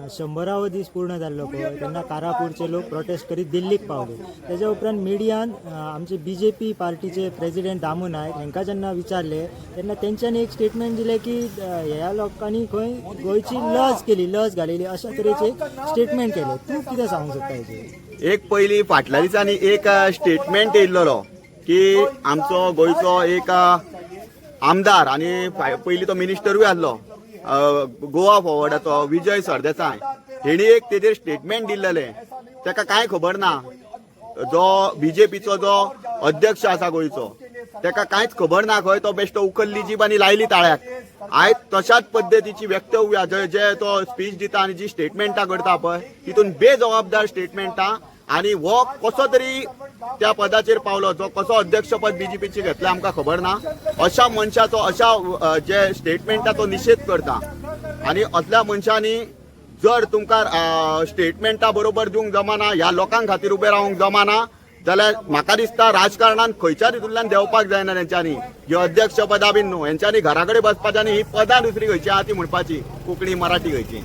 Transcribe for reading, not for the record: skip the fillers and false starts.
100 दीस पूर्ण जाल्लो पळय तेन्ना कारापूरचे लोक प्रोटेस्ट करीत दिल्लीक पावले। त्याच्या उपरांत मिडियान आमचे BJP पार्टीचे प्रेसिडेंट दामू नायक हांकां जेन्ना विचारले तेन्ना तेंच्यांनी एक स्टेटमेंट दिले की ह्या लोकांनी खंय गोंयची लस केली, लस घालिली अशा तरेचे एक स्टेटमेंट केले। तूं कितें सांगूंक सोदता हेजेर? एक पयली फाटल्या दिसांनी एक स्टेटमेंट येयल्लो की आमचो गोंयचो एक आमदार आणि पयली तो मिनिस्टरूय आसलो गोवा फॉरवर्डाचो विजय सरदेसाय हेणी एक तेजेर स्टेटमेंट दिल्लेले। ताका कांय खबर ना, जो BJPचो जो अध्यक्ष आसा गोंयचो ताका कांयच खबर ना, खंय तो बेश्टो उखल्ली जीब आनी लायली ताळ्याक। आयज तशाच पद्दतीची व्यक्तव्या जे तो स्पीच दिता आनी जी स्टेटमेंटां करता पळय तितून बेजबाबदार स्टेटमेंटां आनी हो कसो तरी त्या पदाचेर पावलो, जो कसो अध्यक्षपद BJPचे घेतले आमकां खबर ना। अशा मनशाचो अशा जे स्टेटमेंटाचो निशेध करता आनी असल्या मनशांनी जर तुमकां स्टेटमेंटां बरोबर दिवंक जमाना, ह्या लोकांक खातीर उबे रावंक जमाना जाल्यार म्हाका दिसता राजकारणान खंयच्या रितूंतल्यान देंवपाक जायना तेंच्यांनी। ह्यो अध्यक्ष पदां बीन न्हू, हेंच्यांनी घरा कडेन बसपाचें आनी ही पदां दुसरी खंयची आहा ती म्हणपाची, कोंकणी मराठी खंयची।